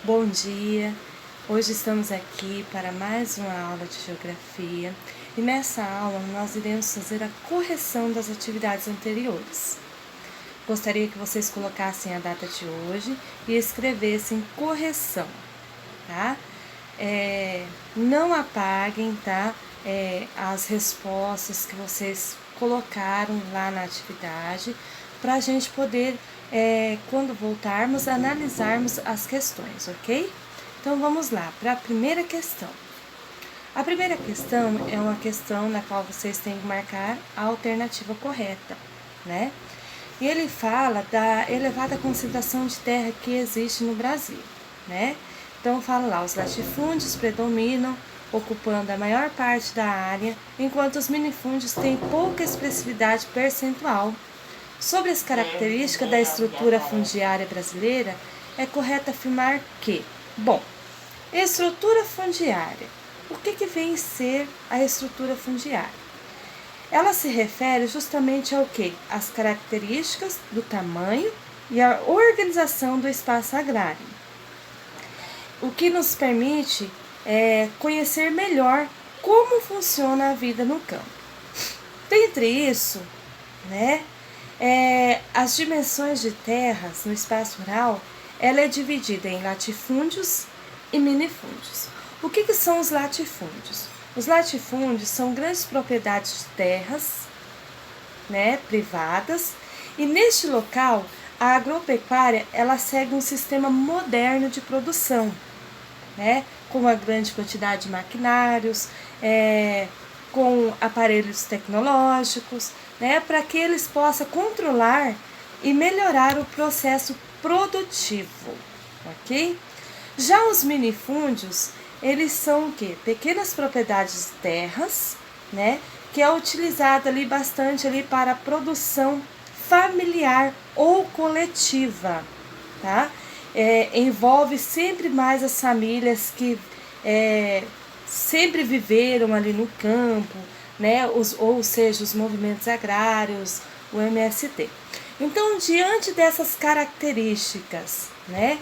Bom dia! Hoje estamos aqui para mais uma aula de Geografia e nessa aula nós iremos fazer a correção das atividades anteriores. Gostaria que vocês colocassem a data de hoje e escrevessem correção, tá? Não apaguem, tá? As respostas que vocês colocaram lá na atividade para a gente poder, quando voltarmos, analisarmos as questões, ok? Então vamos lá para a primeira questão. A primeira questão é uma questão na qual vocês têm que marcar a alternativa correta, né? E ele fala da elevada concentração de terra que existe no Brasil, né? Então fala lá, os latifúndios predominam, ocupando a maior parte da área, enquanto os minifúndios têm pouca expressividade percentual. Sobre as características da estrutura fundiária brasileira, é correto afirmar que, bom, estrutura fundiária, o que vem ser a estrutura fundiária? Ela se refere justamente ao que? As características do tamanho e a organização do espaço agrário, o que nos permite conhecer melhor como funciona a vida no campo. Dentre isso, né, as dimensões de terras no espaço rural, ela é dividida em latifúndios e minifúndios. O que são os latifúndios? Os latifúndios são grandes propriedades de terras, né, privadas, e neste local a agropecuária ela segue um sistema moderno de produção, né, com uma grande quantidade de maquinários, com aparelhos tecnológicos, né, para que eles possam controlar e melhorar o processo produtivo, ok? Já os minifúndios, eles são o quê? Pequenas propriedades de terras, né, que é utilizada ali bastante ali para a produção familiar ou coletiva, tá? Envolve sempre mais as famílias que sempre viveram ali no campo, né? Ou seja, os movimentos agrários, o MST. Então, diante dessas características, né?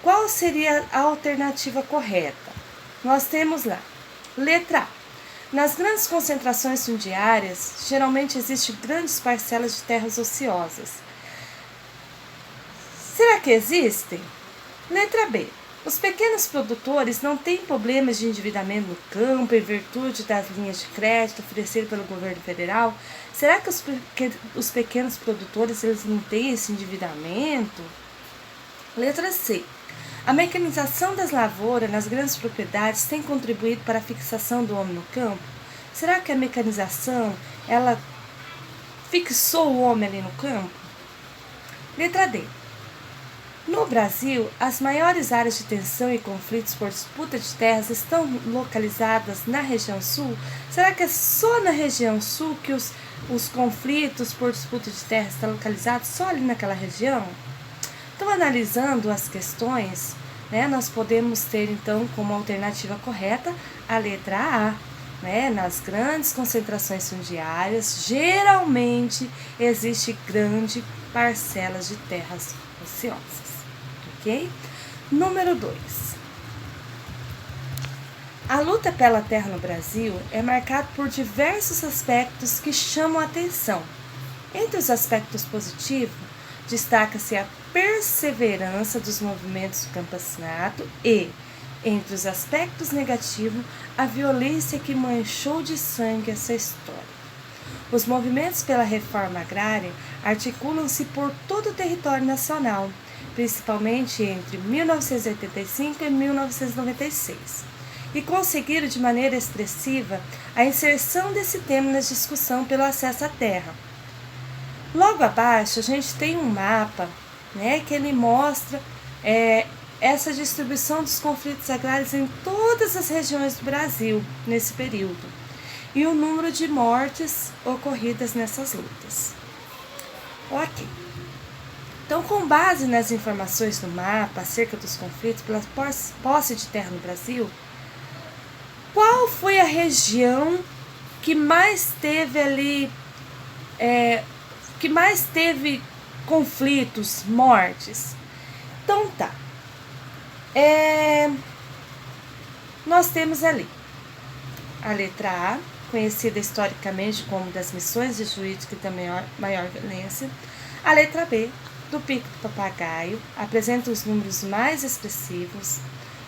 Qual seria a alternativa correta? Nós temos lá, letra A. Nas grandes concentrações fundiárias, geralmente existem grandes parcelas de terras ociosas. Será que existem? Letra B. Os pequenos produtores não têm problemas de endividamento no campo em virtude das linhas de crédito oferecidas pelo governo federal? Será que os pequenos produtores eles não têm esse endividamento? Letra C. A mecanização das lavouras nas grandes propriedades tem contribuído para a fixação do homem no campo? Será que a mecanização ela fixou o homem ali no campo? Letra D. No Brasil, as maiores áreas de tensão e conflitos por disputa de terras estão localizadas na região sul? Será que é só na região sul que os conflitos por disputa de terras estão localizados só ali naquela região? Então, analisando as questões, né, nós podemos ter, então, como alternativa correta, a letra A. Né? Nas grandes concentrações fundiárias, geralmente, existe grande parcelas de terras ociosas. Ok? Número 2. A luta pela terra no Brasil é marcada por diversos aspectos que chamam a atenção. Entre os aspectos positivos, destaca-se a perseverança dos movimentos do campesinato e, entre os aspectos negativos, a violência que manchou de sangue essa história. Os movimentos pela reforma agrária articulam-se por todo o território nacional, principalmente entre 1985 e 1996, e conseguiram de maneira expressiva a inserção desse tema na discussão pelo acesso à terra. Logo abaixo a gente tem um mapa, né, que ele mostra essa distribuição dos conflitos agrários em todas as regiões do Brasil nesse período e o número de mortes ocorridas nessas lutas. Ok. Então, com base nas informações do mapa acerca dos conflitos pela posse de terra no Brasil, qual foi a região que mais teve ali, conflitos, mortes. Então tá. Nós temos ali a letra A, conhecida historicamente como das missões de jurídica de maior violência. A letra B, do Pico do Papagaio, apresenta os números mais expressivos.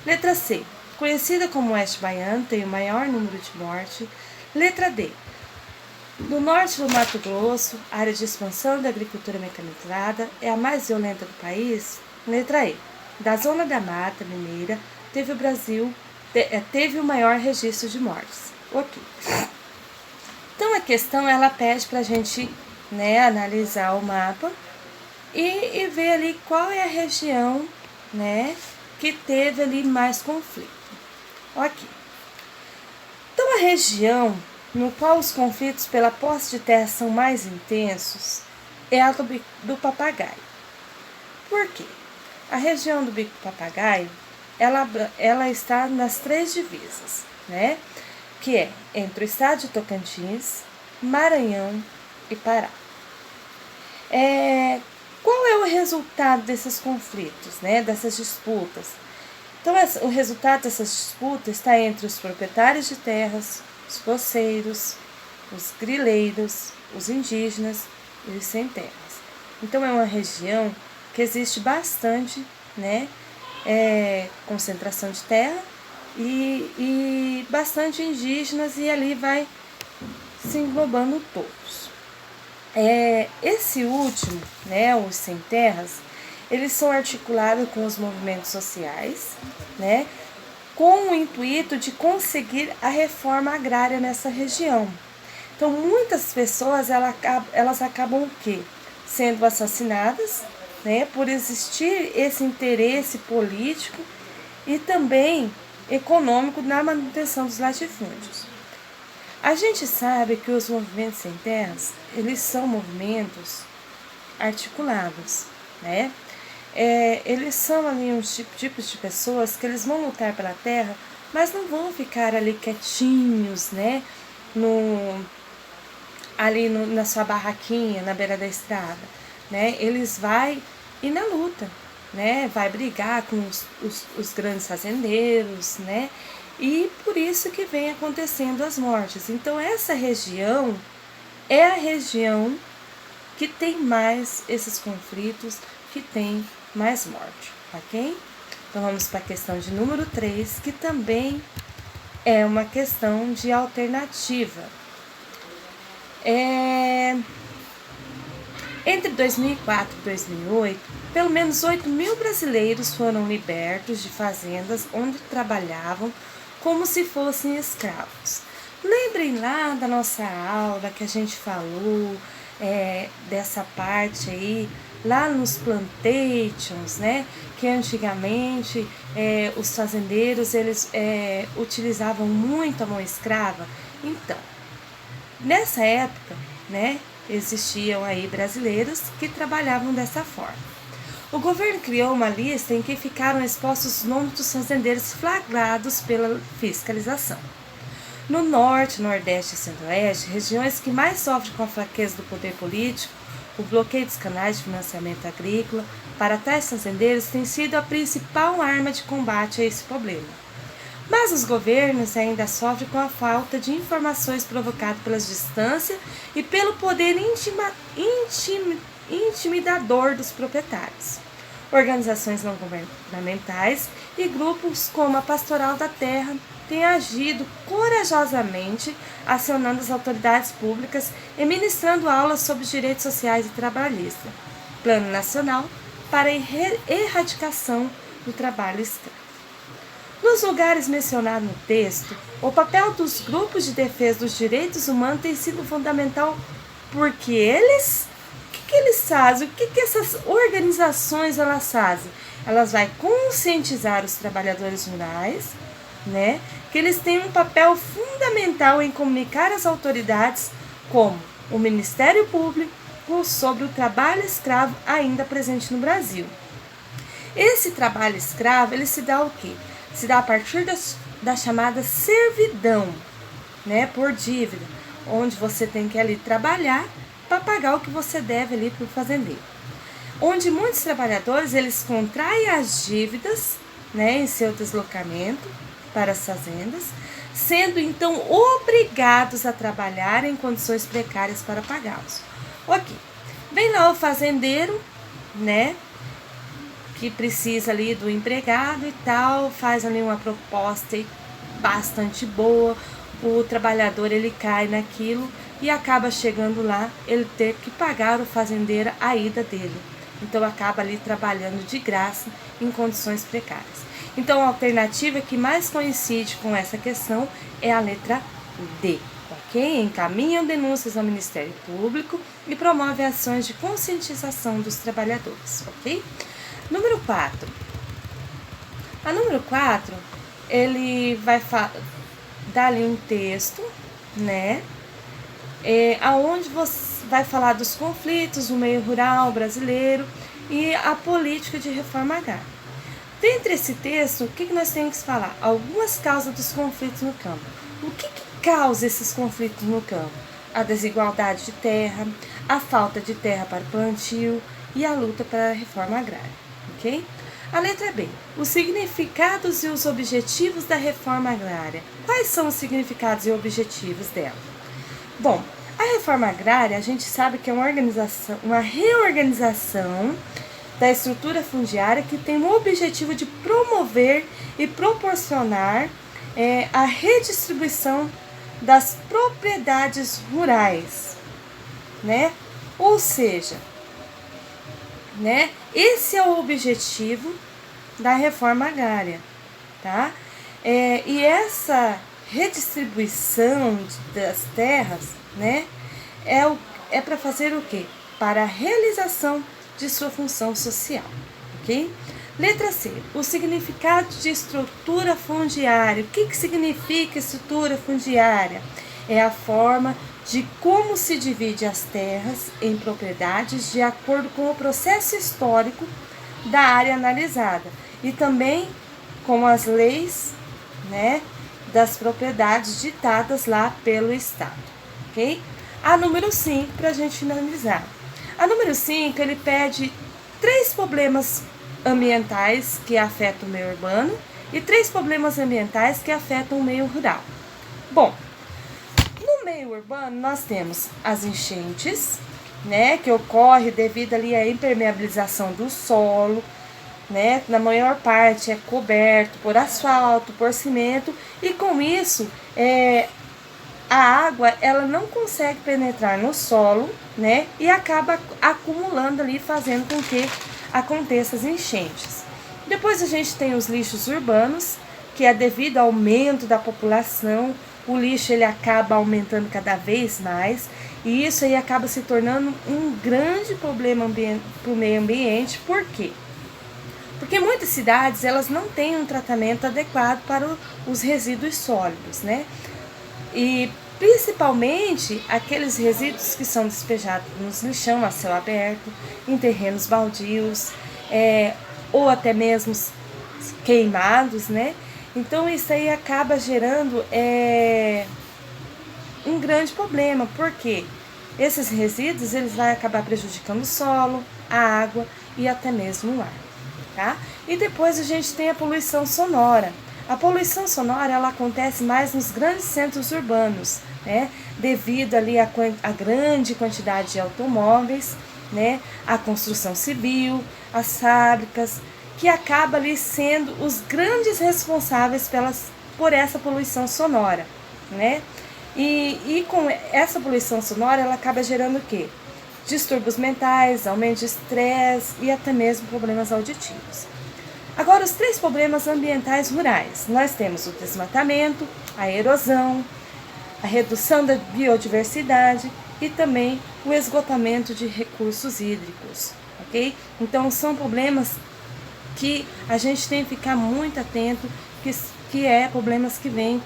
Letra C, conhecida como Oeste Baiano, tem o maior número de mortes. Letra D, no norte do Mato Grosso, área de expansão da agricultura mecanizada, é a mais violenta do país. Letra E, da zona da Mata Mineira, teve o maior registro de mortes. Ok. Então a questão ela pede para a gente, analisar o mapa e ver ali qual é a região, que teve ali mais conflito. Ok. Então a região no qual os conflitos pela posse de terra são mais intensos é a do Papagaio. Por quê? A região do Bico do Papagaio, ela está nas 3 divisas, que é entre o estado de Tocantins, Maranhão e Pará. Qual é o resultado desses conflitos, dessas disputas? Então, o resultado dessas disputas está entre os proprietários de terras, os poceiros, os grileiros, os indígenas e os sem terras. Então, é uma região que existe bastante, concentração de terra e bastante indígenas, e ali vai se englobando todos. Esse último, os sem terras, eles são articulados com os movimentos sociais, com o intuito de conseguir a reforma agrária nessa região. Então, muitas pessoas elas acabam o quê? Sendo assassinadas, por existir esse interesse político e também econômico na manutenção dos latifúndios. A gente sabe que os movimentos sem terras, eles são movimentos articulados, eles são ali uns tipos de pessoas que eles vão lutar pela terra, mas não vão ficar ali quietinhos, na sua barraquinha, na beira da estrada, Eles vão ir na luta, vai brigar com os grandes fazendeiros, e por isso que vem acontecendo as mortes. Então, essa região é a região que tem mais esses conflitos, que tem mais morte, ok? Então, vamos para a questão de número 3, que também é uma questão de alternativa. Entre 2004 e 2008, pelo menos 8.000 brasileiros foram libertos de fazendas onde trabalhavam como se fossem escravos. Lembrem lá da nossa aula que a gente falou dessa parte aí, lá nos plantations, que antigamente os fazendeiros eles utilizavam muito a mão escrava. Então, nessa época, existiam aí brasileiros que trabalhavam dessa forma. O governo criou uma lista em que ficaram expostos os nomes dos fazendeiros flagrados pela fiscalização. No norte, nordeste e centro-oeste, regiões que mais sofrem com a fraqueza do poder político, o bloqueio dos canais de financiamento agrícola para tais fazendeiros tem sido a principal arma de combate a esse problema. Mas os governos ainda sofrem com a falta de informações provocada pela distância e pelo poder intimidador dos proprietários. Organizações não governamentais e grupos como a Pastoral da Terra têm agido corajosamente, acionando as autoridades públicas e ministrando aulas sobre direitos sociais e trabalhistas, Plano Nacional para a erradicação do trabalho escravo. Nos lugares mencionados no texto, o papel dos grupos de defesa dos direitos humanos tem sido fundamental, porque eles... O que eles fazem? O que essas organizações elas fazem? Elas vão conscientizar os trabalhadores rurais, que eles têm um papel fundamental em comunicar às autoridades, como o Ministério Público, sobre o trabalho escravo ainda presente no Brasil. Esse trabalho escravo, ele se dá o quê? Se dá a partir da chamada servidão, por dívida, onde você tem que ali trabalhar para pagar o que você deve ali para o fazendeiro. onde muitos trabalhadores eles contraem as dívidas, né, em seu deslocamento para as fazendas, sendo então obrigados a trabalhar em condições precárias para pagá-los. Ok, vem lá o fazendeiro, né, que precisa ali do empregado e tal, faz ali uma proposta bastante boa, o trabalhador ele cai naquilo e acaba chegando lá, ele ter que pagar o fazendeiro a ida dele. Então acaba ali trabalhando de graça em condições precárias. Então a alternativa que mais coincide com essa questão é a letra D, ok? Encaminham denúncias ao Ministério Público e promove ações de conscientização dos trabalhadores, ok? Número 4. A número 4, ele vai dar ali um texto, né? Aonde você vai falar dos conflitos no meio rural brasileiro e a política de reforma agrária. Dentre esse texto, o que nós temos que falar? Algumas causas dos conflitos no campo. O que causa esses conflitos no campo? A desigualdade de terra, a falta de terra para plantio e a luta pela reforma agrária. Ok? A letra B. Os significados e os objetivos da reforma agrária. Quais são os significados e objetivos dela? Bom, a reforma agrária, a gente sabe que é uma reorganização da estrutura fundiária que tem o objetivo de promover e proporcionar a redistribuição das propriedades rurais, né? Ou seja, né? Esse é o objetivo da reforma agrária, tá? E essa redistribuição das terras, né? É para fazer o quê? Para a realização de sua função social, ok? Letra C. O significado de estrutura fundiária. O que significa estrutura fundiária? É a forma de como se divide as terras em propriedades de acordo com o processo histórico da área analisada e também com as leis, né, das propriedades ditadas lá pelo Estado, ok? A número 5, para a gente finalizar. A número 5, ele pede 3 problemas ambientais que afetam o meio urbano e 3 problemas ambientais que afetam o meio rural. Bom, no meio urbano nós temos as enchentes, né, que ocorre devido ali à impermeabilização do solo, né, na maior parte é coberto por asfalto, por cimento, e com isso a água ela não consegue penetrar no solo, né, e acaba acumulando ali, fazendo com que aconteçam as enchentes. Depois a gente tem os lixos urbanos, que é devido ao aumento da população, o lixo ele acaba aumentando cada vez mais, e isso aí acaba se tornando um grande problema para o meio ambiente. Por quê? Porque muitas cidades elas não têm um tratamento adequado para os resíduos sólidos, né? E principalmente aqueles resíduos que são despejados nos lixão a céu aberto, em terrenos baldios, ou até mesmo queimados, né? Então isso aí acaba gerando um grande problema, porque esses resíduos eles vão acabar prejudicando o solo, a água e até mesmo o ar, tá? E depois a gente tem a poluição sonora. A poluição sonora ela acontece mais nos grandes centros urbanos, né? Devido ali à grande quantidade de automóveis, né? A construção civil, as fábricas, que acaba ali sendo os grandes responsáveis por essa poluição sonora, né? E com essa poluição sonora ela acaba gerando o quê? Distúrbios mentais, aumento de estresse e até mesmo problemas auditivos. Agora, os 3 problemas ambientais rurais. Nós temos o desmatamento, a erosão, a redução da biodiversidade e também o esgotamento de recursos hídricos, ok? Então, são problemas que a gente tem que ficar muito atento, que é problemas que vêm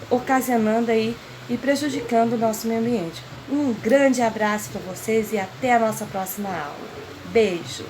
ocasionando aí e prejudicando o nosso meio ambiente. Um grande abraço para vocês e até a nossa próxima aula. Beijo!